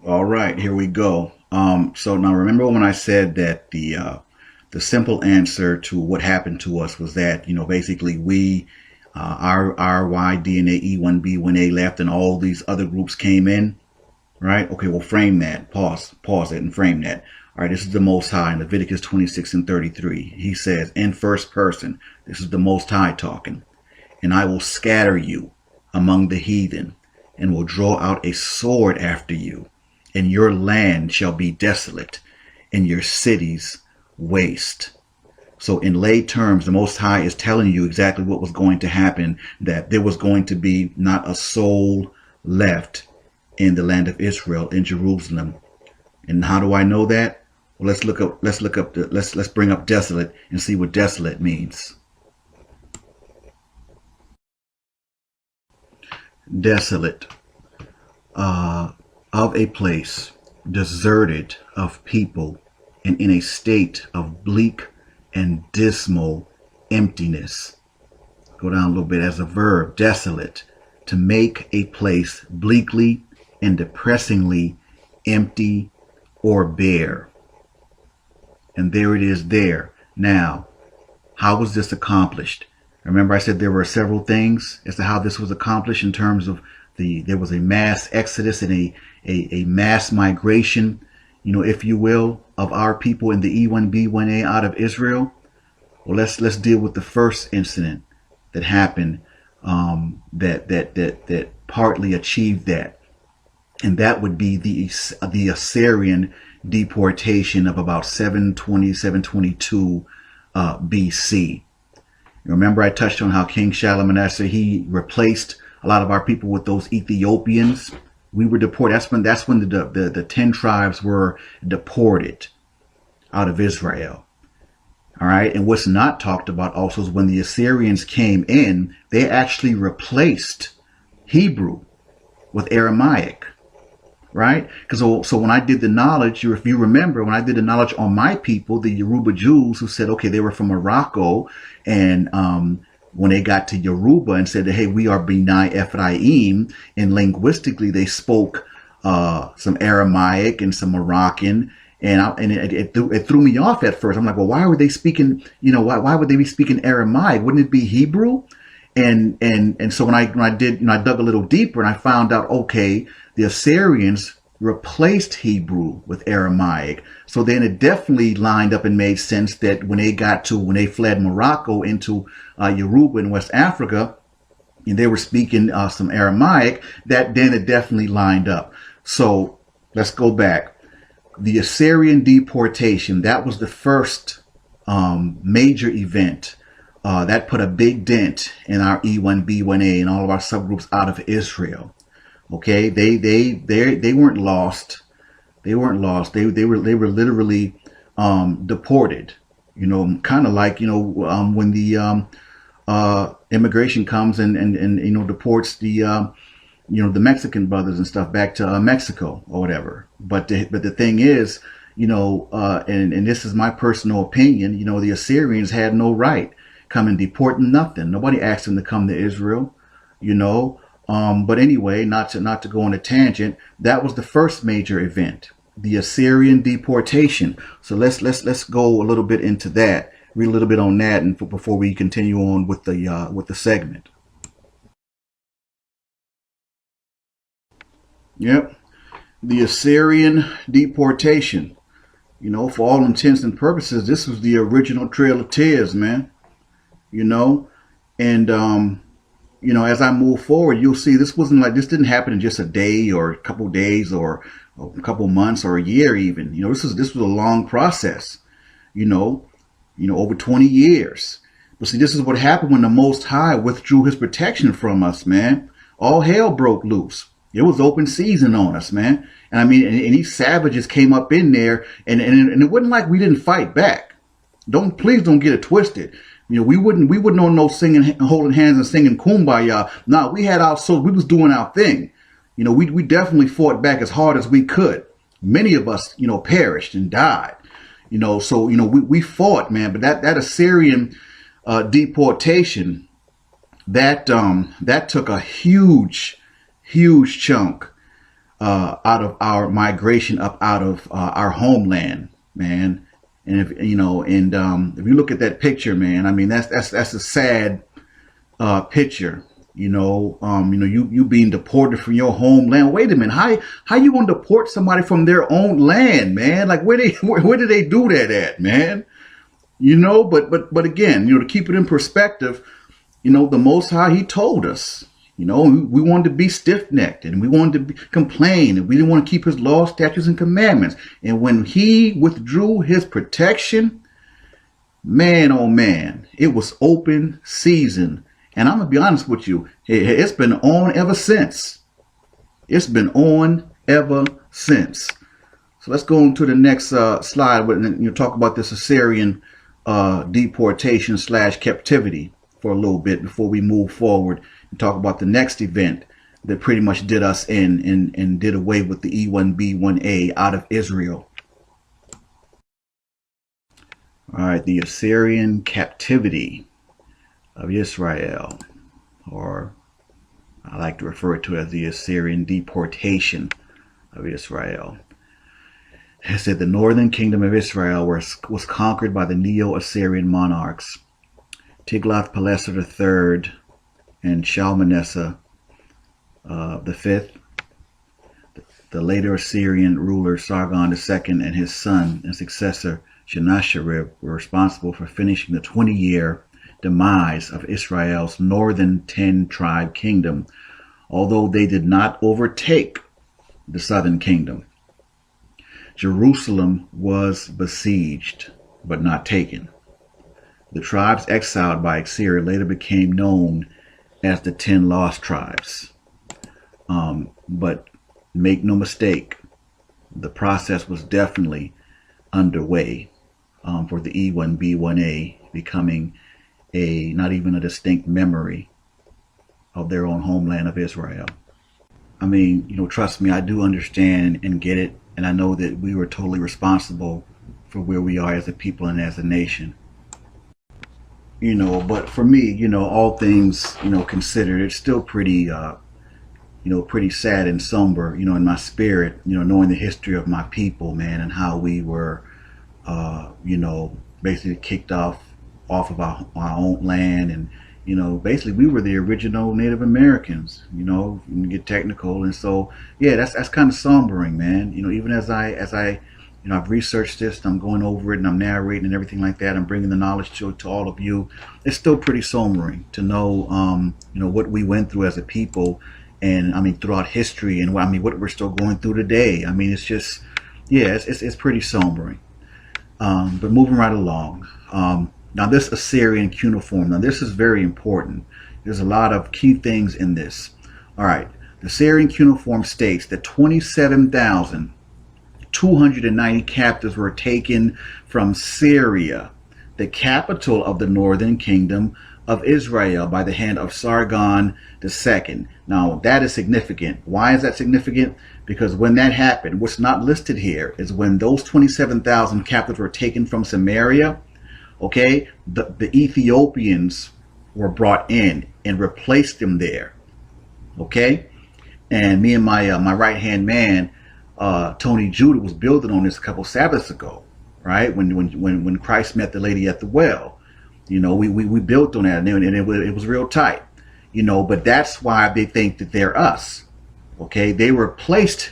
All right, here we go. So now remember when I said that the simple answer to what happened to us was that, basically we our Y DNA E1B1A left and all these other groups came in, right? Okay, we'll frame that. Pause it and frame that. All right, this is the Most High in Leviticus 26 and 33. He says in first person, this is the Most High talking, and I will scatter you among the heathen and will draw out a sword after you, and your land shall be desolate, and your cities waste. So in lay terms, the Most High is telling you exactly what was going to happen, that there was going to be not a soul left in the land of Israel, in Jerusalem. And how do I know that? Well, let's bring up desolate and see what desolate means. Desolate, of a place deserted of people and in a state of bleak and dismal emptiness. Go down a little bit as a verb, desolate, to make a place bleakly and depressingly empty or bare. And there it is there. Now, how was this accomplished? Remember I said there were several things as to how this was accomplished in terms of there was a mass exodus and a mass migration, if you will, of our people in the E1B1A out of Israel. Well, let's deal with the first incident that happened that partly achieved that. And that would be the Assyrian deportation of about 720, 722 BC. Remember I touched on how King Shalmaneser, he replaced a lot of our people with those Ethiopians. We were deported. That's when the 10 tribes were deported out of Israel. All right. And what's not talked about also is when the Assyrians came in, they actually replaced Hebrew with Aramaic. Right? Because so when I did the knowledge, if you remember, when I did the knowledge on my people, the Yoruba Jews, who said, okay, they were from Morocco, and when they got to Yoruba and said, hey, we are B'nai Ephraim, and linguistically they spoke some Aramaic and some Moroccan, and it threw me off at first. I'm like, well, why were they speaking? Why would they be speaking Aramaic? Wouldn't it be Hebrew? And so when I did, I dug a little deeper and I found out, okay, the Assyrians replaced Hebrew with Aramaic. So then it definitely lined up and made sense that when they fled Morocco into Yoruba in West Africa, and they were speaking some Aramaic, that then it definitely lined up. So let's go back. The Assyrian deportation, that was the first major event. That put a big dent in our E1B1A and all of our subgroups out of Israel. Okay, they weren't lost. They weren't lost. They were literally deported. Kind of like when the immigration comes and deports the Mexican brothers and stuff back to Mexico or whatever. But the thing is, and this is my personal opinion. The Assyrians had no right come and deport nothing. Nobody asked them to come to Israel. But anyway, not to go on a tangent, that was the first major event, the Assyrian deportation. So let's go a little bit into that, read a little bit on that, and before we continue on with the segment. Yep, the Assyrian deportation. For all intents and purposes, this was the original Trail of Tears, man. And as I move forward, you'll see this didn't happen in just a day or a couple of days or a couple months or a year even. This was a long process, over 20 years. But see, this is what happened when the Most High withdrew his protection from us, man. All hell broke loose. It was open season on us, man. And I mean, and these savages came up in there, and it wasn't like we didn't fight back. Please don't get it twisted. We wouldn't on no singing, holding hands and singing Kumbaya. No, we had our soul. We was doing our thing. We definitely fought back as hard as we could. Many of us, perished and died. So we fought, man. But that Assyrian deportation, that took a huge chunk out of our migration up out of our homeland, man. And if you know, and if you look at that picture, man, I mean that's a sad picture. You being deported from your homeland. Wait a minute, how you gonna deport somebody from their own land, man? Like where do they do that at, man? But again, to keep it in perspective, the Most High, He told us, we wanted to be stiff-necked and we wanted to complain and we didn't want to keep His laws, statutes, and commandments. And when He withdrew His protection, man, oh man, it was open season. And I'm going to be honest with you, it's been on ever since. It's been on ever since. So let's go on to the next slide and talk about this Assyrian deportation / captivity for a little bit before we move forward and talk about the next event that pretty much did us in and did away with the E1B1A out of Israel. All right, the Assyrian captivity of Israel, or I like to refer to it as the Assyrian deportation of Israel. It said the northern kingdom of Israel was conquered by the Neo-Assyrian monarchs, Tiglath-Pileser III and Shalmaneser V. The later Assyrian ruler Sargon II and his son and successor Sennacherib were responsible for finishing the 20-year demise of Israel's northern 10-tribe kingdom, although they did not overtake the southern kingdom. Jerusalem was besieged, but not taken. The tribes exiled by Assyria later became known as the 10 lost tribes. But make no mistake, the process was definitely underway for the E1B1A becoming not even a distinct memory of their own homeland of Israel. I mean, trust me, I do understand and get it. And I know that we were totally responsible for where we are as a people and as a nation. But for me, all things, considered, it's still pretty, pretty sad and somber, in my spirit, knowing the history of my people, man, and how we were, basically kicked off of our own land. And, basically we were the original Native Americans, you get technical. And so, yeah, that's kind of sombering, man. Even as I I've researched this, I'm going over it and I'm narrating and everything like that. I'm bringing the knowledge to all of you. It's still pretty sombering to know, what we went through as a people, and I mean, throughout history, and what we're still going through today. I mean, it's just, yeah, it's pretty sombering. But moving right along. Now this Assyrian cuneiform, now this is very important. There's a lot of key things in this. All right, the Assyrian cuneiform states that 27,290 captives were taken from Syria, the capital of the northern kingdom of Israel, by the hand of Sargon II. Now that is significant. Why is that significant? Because when that happened, what's not listed here is when those 27,000 captives were taken from Samaria, okay, the Ethiopians were brought in and replaced them there, okay? And me and my right-hand man, Tony Judah, was building on this a couple Sabbaths ago, right? When Christ met the lady at the well, we built on that, and it was real tight, but that's why they think that they're us, okay? They were placed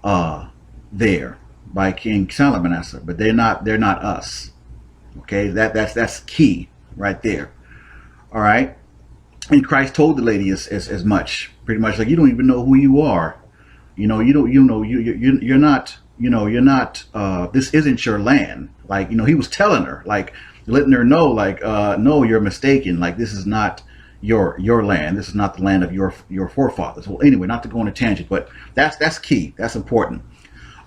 there by King Shalmaneser, but they're not us. Okay, that's key right there. All right, and Christ told the lady as much, pretty much, like, you don't even know who you are. You're not. You're not. This isn't your land. Like, he was telling her, like, letting her know, like, no, you're mistaken. Like, this is not your land. This is not the land of your forefathers. Well, anyway, not to go on a tangent, but that's key. That's important.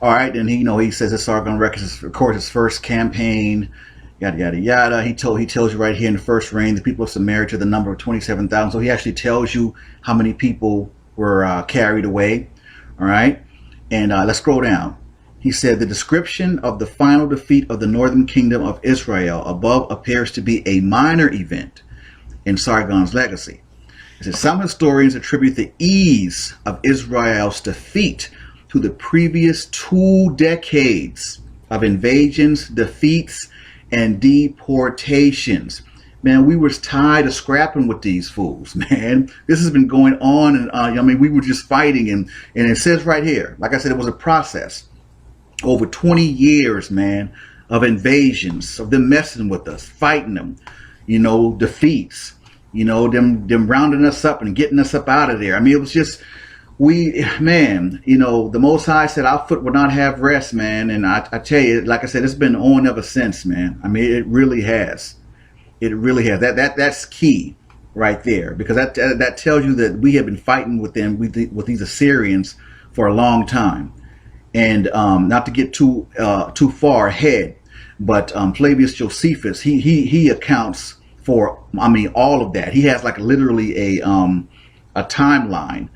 All right, and he says that Sargon records, of course, his first campaign. Yada, yada, yada. He tells you right here in the first reign, the people of Samaria to the number of 27,000. So he actually tells you how many people were carried away. All right. And let's scroll down. He said the description of the final defeat of the northern kingdom of Israel above appears to be a minor event in Sargon's legacy. It says, some historians attribute the ease of Israel's defeat to the previous 2 decades of invasions, defeats, and deportations. Man, we were tired of scrapping with these fools, man. This has been going on, and I mean, we were just fighting, and it says right here, like I said, it was a process. Over 20 years, man, of invasions, of them messing with us, fighting them, you know, defeats, you know, them rounding us up and getting us up out of there. I mean, it was just, man, you know, the Most High said our foot will not have rest, man. And I tell you, like I said, it's been on ever since, man. I mean, it really has. It really has. That's key right there, because that tells you that we have been fighting with them, with these Assyrians for a long time. And not to get too far ahead, but Flavius Josephus, he accounts for, I mean, all of that. He has like literally a timeline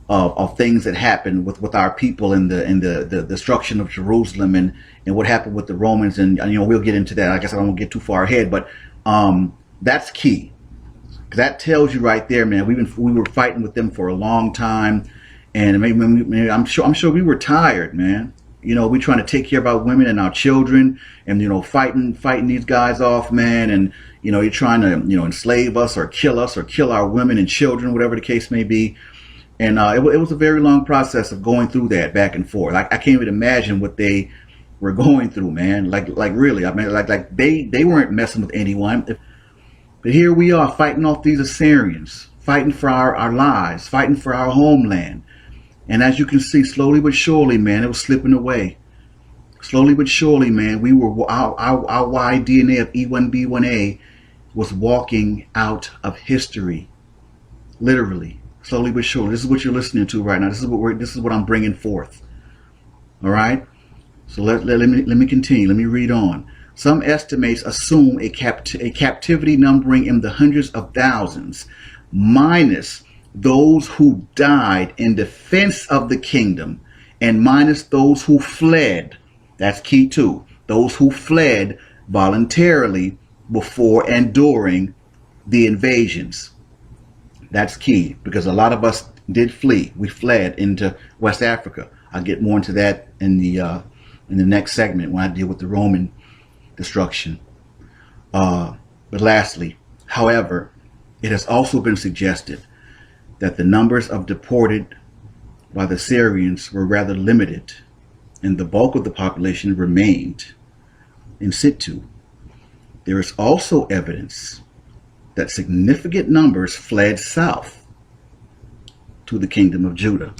of things that happened with our people in the destruction of Jerusalem and what happened with the Romans, and you know, we'll get into that. I guess I don't want to get too far ahead, but that's key, because that tells you right there, man. We were fighting with them for a long time, and maybe I'm sure we were tired, man. You know, we're trying to take care of our women and our children, and you know, fighting these guys off, man. And you know, you're trying to, you know, enslave us or kill our women and children, whatever the case may be. And it was a very long process of going through that back and forth. I can't even imagine what they were going through, man. Like really, I mean, like they weren't messing with anyone. But here we are fighting off these Assyrians, fighting for our lives, fighting for our homeland. And as you can see, slowly but surely, man, it was slipping away. Slowly but surely, man, our Y DNA of E1B1A was walking out of history, literally, slowly but surely. This is what you're listening to right now. This is what I'm bringing forth. All right. So let me continue. Let me read on. Some estimates assume a captivity numbering in the hundreds of thousands, minus those who died in defense of the kingdom, and minus those who fled. That's key too. Those who fled voluntarily before and during the invasions. That's key, because a lot of us did flee. We fled into West Africa. I'll get more into that in the next segment when I deal with the Roman destruction. But lastly, however, it has also been suggested that the numbers of deported by the Syrians were rather limited, and the bulk of the population remained in situ. There is also evidence that significant numbers fled south to the kingdom of Judah.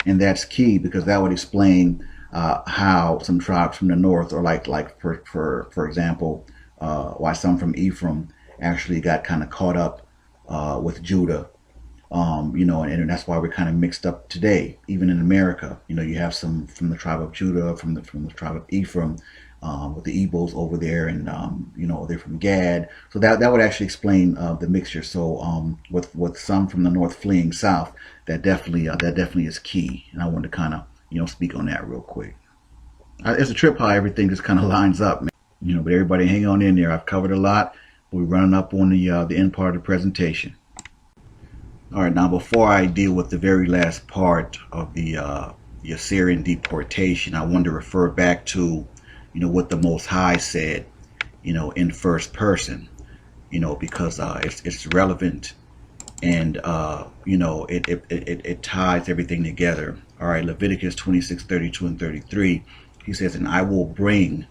And that's key, because that would explain how some tribes from the north, or like for example, why some from Ephraim actually got kind of caught up with Judah. You know, and that's why we're kind of mixed up today, even in America. You know, you have some from the tribe of Judah, from the tribe of Ephraim, with the Ebos over there, and you know, they're from Gad. So that would actually explain the mixture. So with some from the north fleeing south, that definitely is key. And I wanted to kind of, you know, speak on that real quick. It's a trip how everything just kind of lines up, man. You know, but everybody hang on in there. I've covered a lot. We're running up on the end part of the presentation. All right, now before I deal with the very last part of the Assyrian deportation, I want to refer back to, you know, what the Most High said, you know, in first person, you know, because it's relevant, and you know, it ties everything together. All right, Leviticus 26:32 and 33, he says, "And I will bring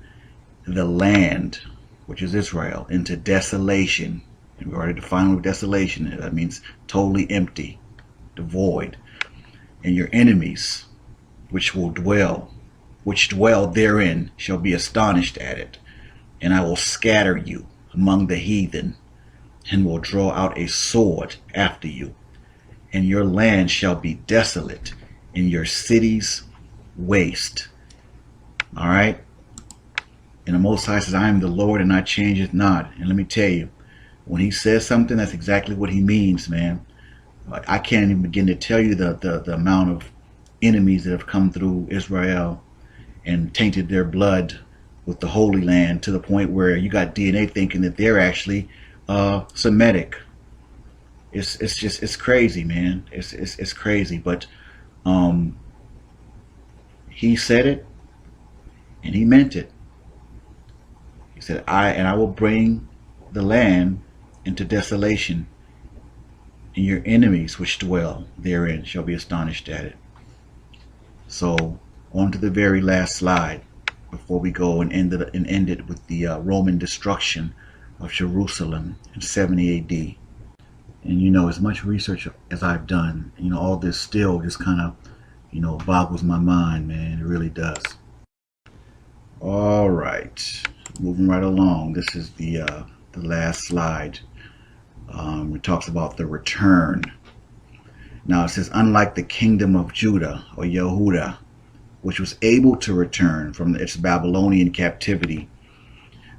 the land," which is Israel, "into desolation." And we already defined what desolation is. That means totally empty, devoid. "And your enemies, which dwell therein, shall be astonished at it. And I will scatter you among the heathen, and will draw out a sword after you. And your land shall be desolate, and your cities waste." All right. And the Most High says, "I am the Lord, and I change it not." And let me tell you, when he says something, that's exactly what he means, man. I can't even begin to tell you the amount of enemies that have come through Israel and tainted their blood with the Holy Land, to the point where you got DNA thinking that they're actually Semitic. it's crazy, man. It's crazy. But he said it and he meant it. He said, I will bring the land into desolation, and your enemies which dwell therein shall be astonished at it. So on to the very last slide before we go and end it with the Roman destruction of Jerusalem in 70 AD. And you know, as much research as I've done, you know, all this still just kind of, you know, boggles my mind, man. It really does. All right, moving right along. This is the last slide. It talks about the return. Now it says, unlike the kingdom of Judah or Yehuda, which was able to return from its Babylonian captivity,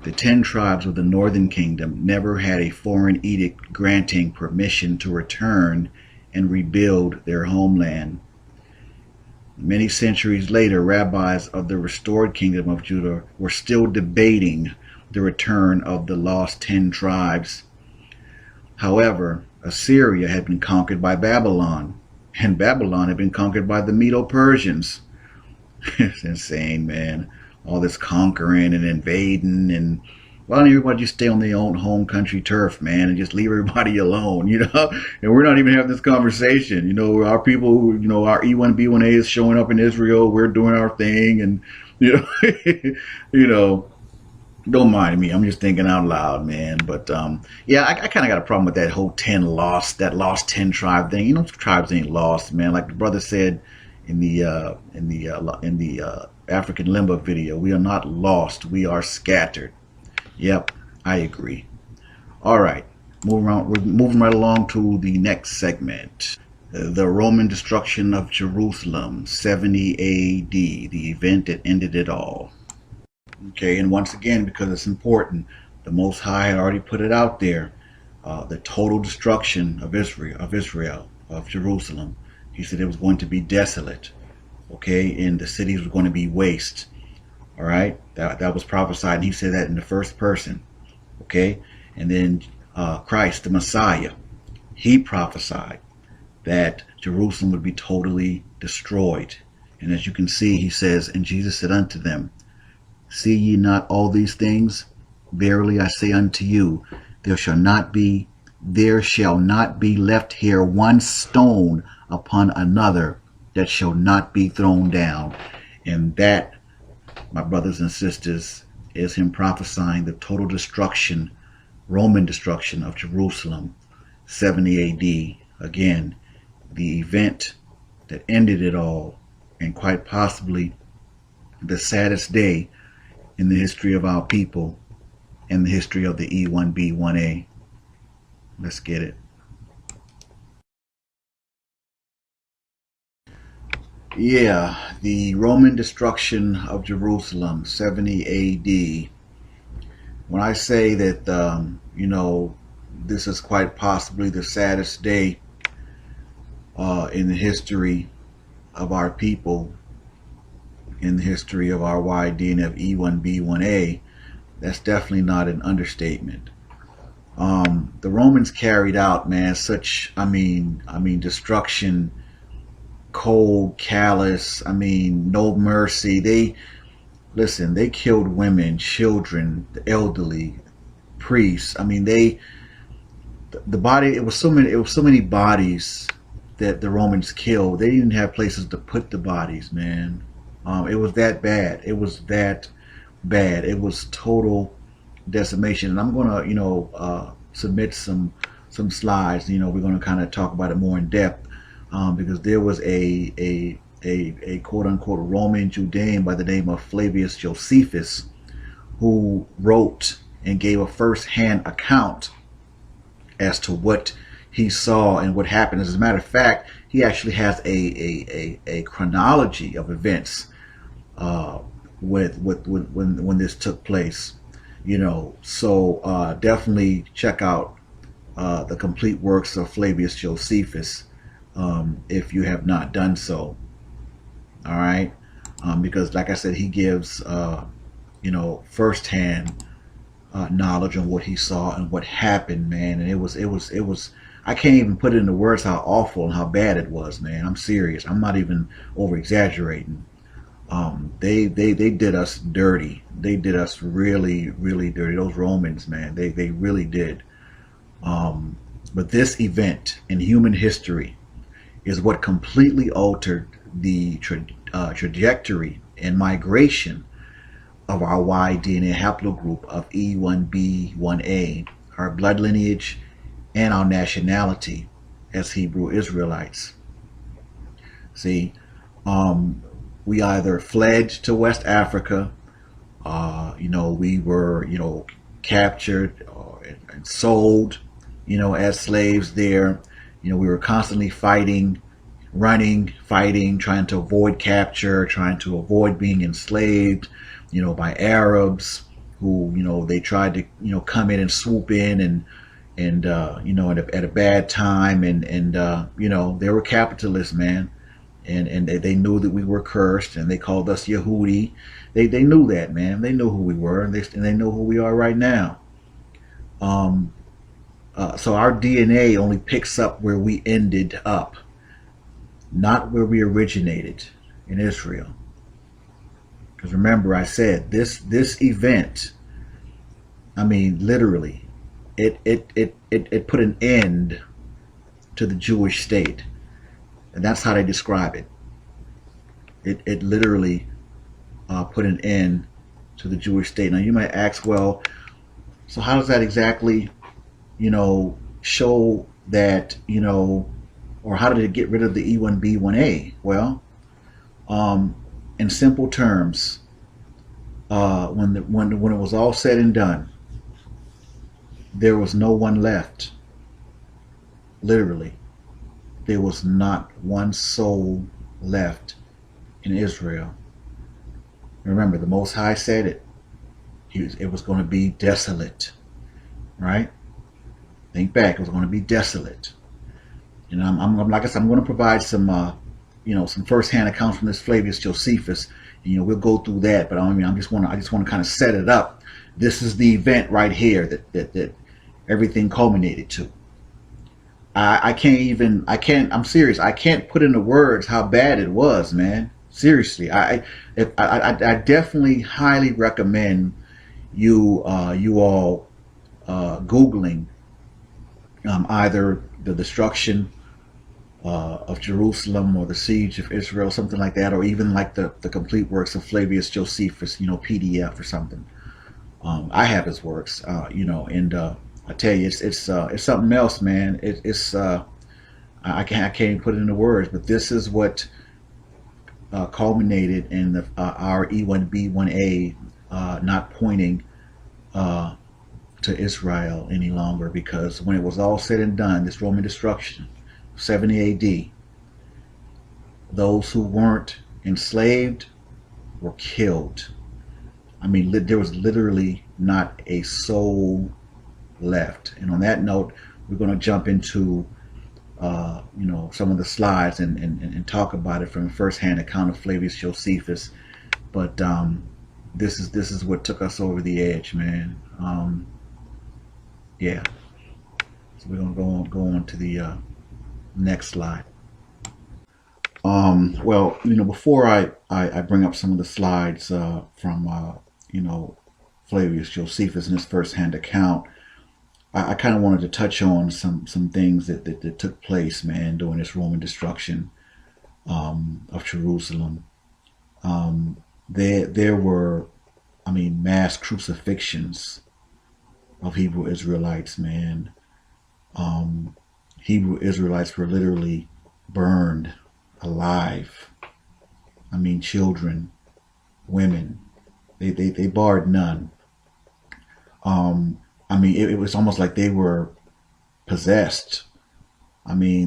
the 10 tribes of the northern kingdom never had a foreign edict granting permission to return and rebuild their homeland. Many centuries later, rabbis of the restored kingdom of Judah were still debating the return of the lost 10 tribes. However, Assyria had been conquered by Babylon, and Babylon had been conquered by the Medo-Persians. It's insane, man. All this conquering and invading, and why don't everybody just stay on their own home country turf, man, and just leave everybody alone, you know? And we're not even having this conversation. You know, our people, you know, our E1B1A is showing up in Israel. We're doing our thing, and, you know, you know, don't mind me. I'm just thinking out loud, man. But yeah, I kind of got a problem with that whole 10 lost 10 tribe thing. You know, tribes ain't lost, man. Like the brother said in the African Limba video, we are not lost. We are scattered. Yep, I agree. All right, we're moving right along to the next segment. The Roman destruction of Jerusalem, 70 AD, the event that ended it all. Okay, and once again, because it's important, the Most High had already put it out there, the total destruction of Israel, of Jerusalem. He said it was going to be desolate, okay, and the cities were going to be waste. All right, that was prophesied, and he said that in the first person, okay. And then Christ, the Messiah, he prophesied that Jerusalem would be totally destroyed. And as you can see, he says, and Jesus said unto them, see ye not all these things? Verily I say unto you, there shall not be left here one stone upon another that shall not be thrown down. And that, my brothers and sisters, is him prophesying the total destruction, Roman destruction of Jerusalem, 70 AD. Again, the event that ended it all, and quite possibly the saddest day in the history of our people and the history of the E1B1A. Let's get it. Yeah, the Roman destruction of Jerusalem, 70 AD. When I say that, you know, this is quite possibly the saddest day in the history of our people, in the history of our YD of E1B1A, that's definitely not an understatement. The Romans carried out, man, such, I mean, destruction, cold, callous, no mercy. They killed women, children, the elderly, priests. The body, it was so many bodies that the Romans killed. They didn't have places to put the bodies, man. It was that bad. It was that bad. It was total decimation. And I'm gonna, submit some slides. We're gonna kind of talk about it more in depth, because there was a quote unquote Roman Judean by the name of Flavius Josephus, who wrote and gave a first-hand account as to what he saw and what happened. As a matter of fact, he actually has a chronology of events when this took place. So definitely check out the complete works of Flavius Josephus if you have not done so. All right, because like I said, he gives firsthand knowledge on what he saw and what happened, man. And it was I can't even put it into words how awful and how bad it was, man. I'm serious. I'm not even over exaggerating. They did us dirty. They did us really, really dirty. Those Romans, man, they really did. But this event in human history is what completely altered the trajectory and migration of our Y DNA haplogroup of E1B1A, our blood lineage, and our nationality as Hebrew Israelites. See, we either fled to West Africa, we were, captured and sold, as slaves there. We were constantly fighting, fighting, trying to avoid capture, trying to avoid being enslaved, by Arabs who, they tried to, come in and swoop in and at a bad time. And they were capitalists, man. And they knew that we were cursed, and they called us Yehudi. They knew that, man. They knew who we were, and they know who we are right now. So our DNA only picks up where we ended up, not where we originated in Israel. Because remember, I said this event. I mean, literally, it put an end to the Jewish state. And that's how they describe it. It literally put an end to the Jewish state. Now you might ask, well, so how does that exactly, show that, or how did it get rid of the E1B1A? Well, in simple terms, when it was all said and done, there was no one left. Literally. There was not one soul left in Israel. Remember, the Most High said it. It was going to be desolate, right? Think back. It was going to be desolate. And I'm like I said, I'm going to provide some, some firsthand accounts from this Flavius Josephus. We'll go through that. But I just want to kind of set it up. This is the event right here that everything culminated to. I'm serious. I can't put into words how bad it was, man. Seriously. I definitely highly recommend you all Googling either the destruction of Jerusalem or the siege of Israel, something like that, or even like the complete works of Flavius Josephus, PDF or something. I have his works, and I tell you, it's something else, man. I can't put it into words, but this is what culminated in our E1B1A not pointing to Israel any longer, because when it was all said and done, this Roman destruction, 70 AD, those who weren't enslaved were killed. I mean, there was literally not a soul left. And on that note, we're going to jump into some of the slides and talk about it from a first-hand account of Flavius Josephus. But this is what took us over the edge, man. Yeah. So we're going to go on to the next slide. Well, before I bring up some of the slides from Flavius Josephus in his first-hand account, I kind of wanted to touch on some things that took place, man, during this Roman destruction of Jerusalem. There were, mass crucifixions of Hebrew Israelites, man. Hebrew Israelites were literally burned alive. Children, women, they barred none. It was almost like they were possessed. They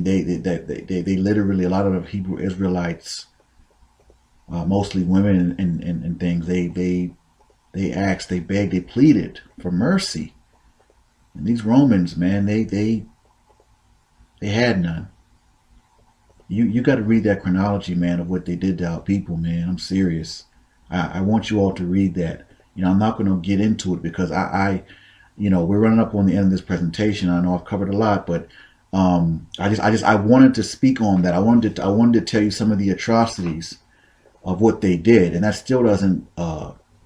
literally, a lot of the Hebrew Israelites, mostly women and things, they asked, they begged, they pleaded for mercy. And these Romans, man, they had none. You got to read that chronology, man, of what they did to our people, man. I'm serious. I want you all to read that. I'm not going to get into it because we're running up on the end of this presentation. I know I've covered a lot, but I wanted to speak on that. I wanted to tell you some of the atrocities of what they did, and that still doesn't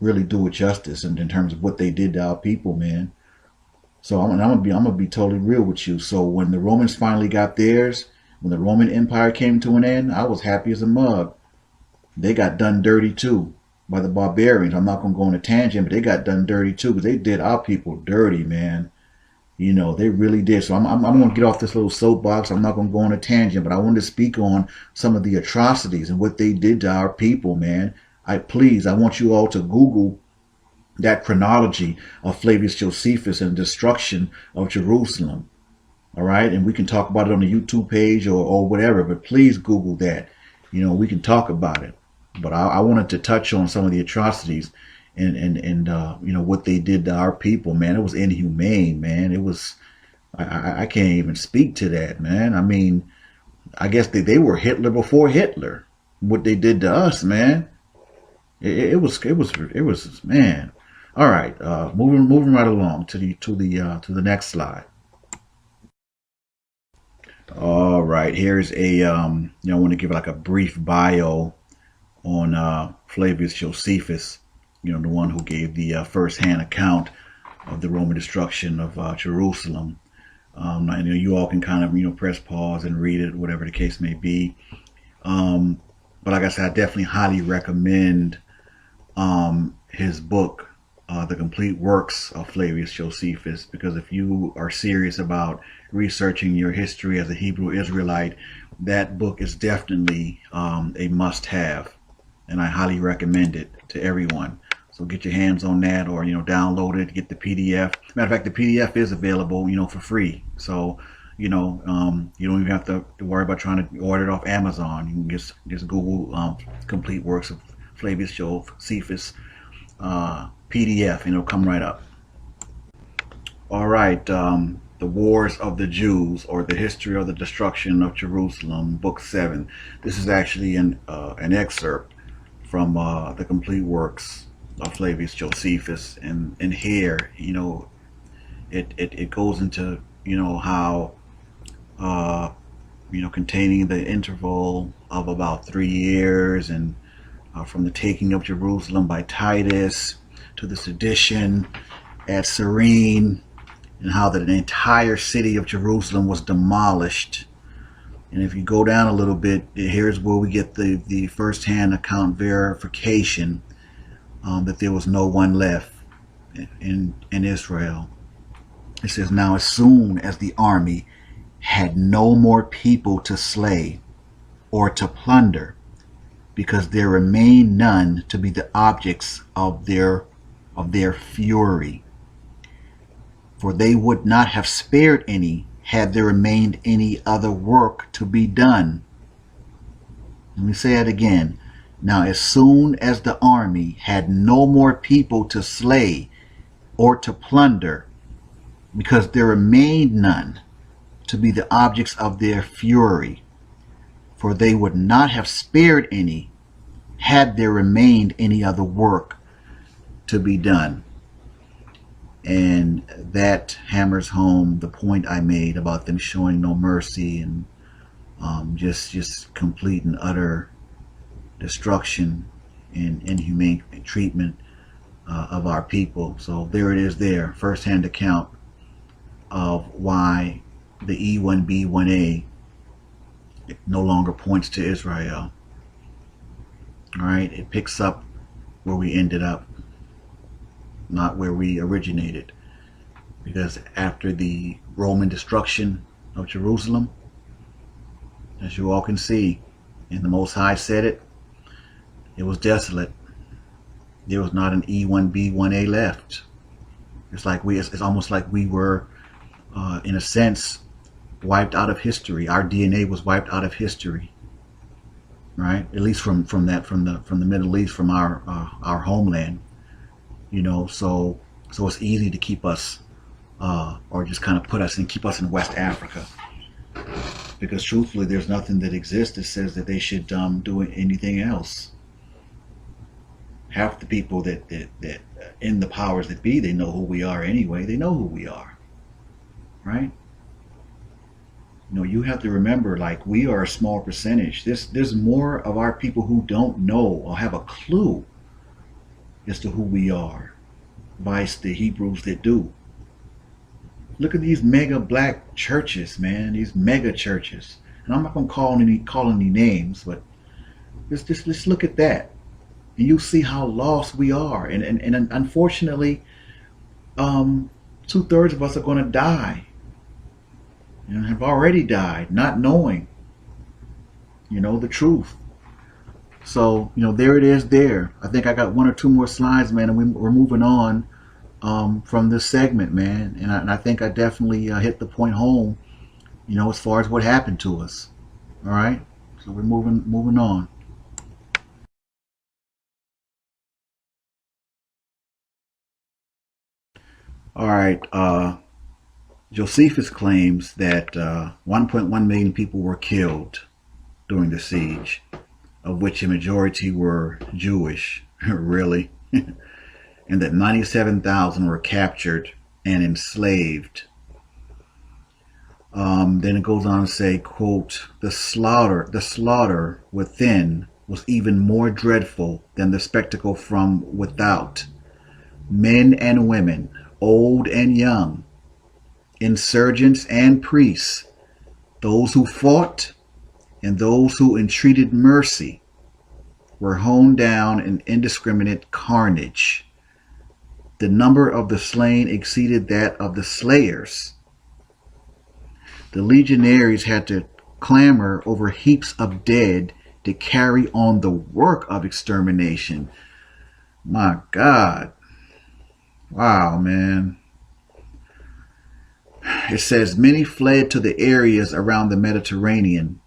really do it justice in terms of what they did to our people, man. So I'm gonna be totally real with you. So when the Romans finally got theirs, when the Roman Empire came to an end, I was happy as a mug. They got done dirty too by the barbarians. I'm not gonna go on a tangent, but they got done dirty too because they did our people dirty, man. You know, they really did. So I'm going to get off this little soapbox. I'm not going to go on a tangent, but I wanted to speak on some of the atrocities and what they did to our people, man. I want you all to Google that chronology of Flavius Josephus and destruction of Jerusalem. All right. And we can talk about it on the YouTube page or whatever, but please Google that. You know, we can talk about it. But I wanted to touch on some of the atrocities and you know, what they did to our people, man. It was inhumane, man. It was, I can't even speak to that, man. I mean, I guess they were Hitler before Hitler. What they did to us, man. It was, man. All right, moving right along to the next slide. All right, here's a you know, I want to give like a brief bio on Flavius Josephus. You know, the one who gave the first-hand account of the Roman destruction of Jerusalem. And you know, you all can kind of, you know, press pause and read it, whatever the case may be. But like I said, I definitely highly recommend his book, The Complete Works of Flavius Josephus, because if you are serious about researching your history as a Hebrew Israelite, that book is definitely a must-have, and I highly recommend it to everyone. So get your hands on that, or, you know, download it, get the PDF. Matter of fact, the PDF is available, you know, for free. So, you know, you don't even have to worry about trying to order it off Amazon. You can just Google Complete Works of Flavius Josephus PDF, and it'll come right up. All right, The Wars of the Jews, or the History of the Destruction of Jerusalem, Book 7. This is actually an excerpt from the Complete Works of Flavius Josephus, and here, you know, it goes into, you know, how you know, containing the interval of about 3 years, and from the taking of Jerusalem by Titus to the sedition at Cyrene, and how that the entire city of Jerusalem was demolished. And if you go down a little bit, here's where we get the first-hand account verification that there was no one left in Israel. It says, now as soon as the army had no more people to slay or to plunder, because there remained none to be the objects of their fury, for they would not have spared any had there remained any other work to be done. Let me say it again. Now, as soon as the army had no more people to slay or to plunder, because there remained none to be the objects of their fury, for they would not have spared any had there remained any other work to be done. And that hammers home the point I made about them showing no mercy and just complete and utter destruction and inhumane treatment of our people. So there it is there, first-hand account of why the E1B1A no longer points to Israel. All right, it picks up where we ended up, not where we originated. Because after the Roman destruction of Jerusalem, as you all can see, and the Most High said it, it was desolate. There was not an E1B1A left. It's almost like we were, in a sense, wiped out of history. Our DNA was wiped out of history, right? At least from the Middle East, from our homeland. You know, so it's easy to keep us, or just kind of keep us in West Africa, because truthfully, there's nothing that exists that says that they should do anything else. Half the people that in the powers that be, they know who we are anyway. They know who we are, right? You have to remember, like, we are a small percentage. There's more of our people who don't know or have a clue as to who we are, vice the Hebrews that do. Look at these mega black churches, man. These mega churches. And I'm not gonna call any names, but let's look at that, and you'll see how lost we are. And unfortunately, 2/3 of us are gonna die, and have already died, not knowing, the truth. So, there it is there. I think I got one or two more slides, man, and we're moving on from this segment, man. And I think I definitely hit the point home, as far as what happened to us. All right. So we're moving on. All right. Josephus claims that 1.1 million people were killed during the siege, of which a majority were Jewish. Really? And that 97,000 were captured and enslaved. Then it goes on to say, quote, the slaughter within was even more dreadful than the spectacle from without. Men and women, old and young, insurgents and priests, those who fought and those who entreated mercy, were honed down in indiscriminate carnage. The number of the slain exceeded that of the slayers. The legionaries had to clamor over heaps of dead to carry on the work of extermination. My God. Wow, man. It says many fled to the areas around the Mediterranean.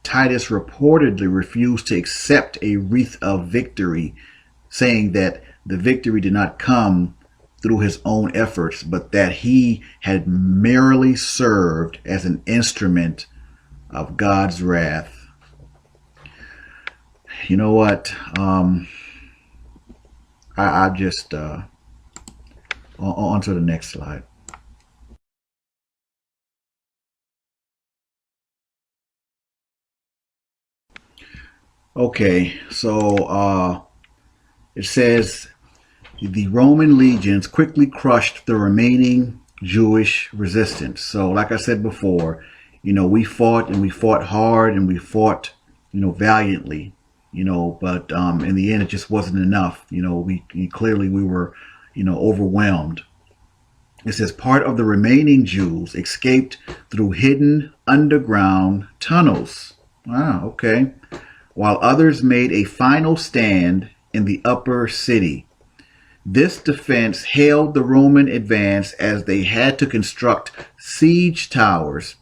Titus reportedly refused to accept a wreath of victory, saying that the victory did not come through his own efforts, but that he had merely served as an instrument of God's wrath. You know what? I just on to the next slide. Okay, so it says the Roman legions quickly crushed the remaining Jewish resistance. So, like I said before, we fought, and we fought hard, and we fought, valiantly, but in the end, it just wasn't enough. We were, overwhelmed. It says part of the remaining Jews escaped through hidden underground tunnels. Wow, okay. While others made a final stand in the upper city. This defense held the Roman advance as they had to construct siege towers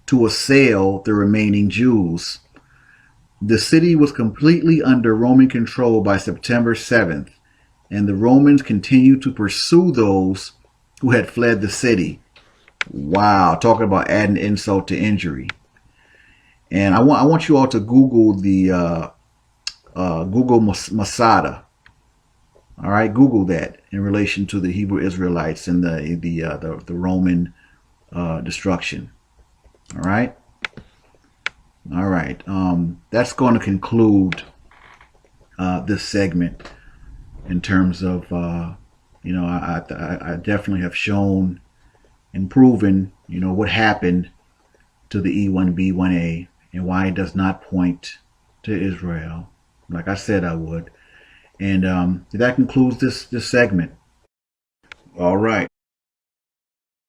to assail the remaining Jews. The city was completely under Roman control by September 7th, and the Romans continued to pursue those who had fled the city. Wow, talking about adding insult to injury. And I want you all to Google the Google Masada. All right, Google that in relation to the Hebrew Israelites and the Roman destruction. All right. That's going to conclude this segment in terms of I definitely have shown and proven what happened to the E1B1A and why it does not point to Israel, like I said I would. And that concludes this segment. All right.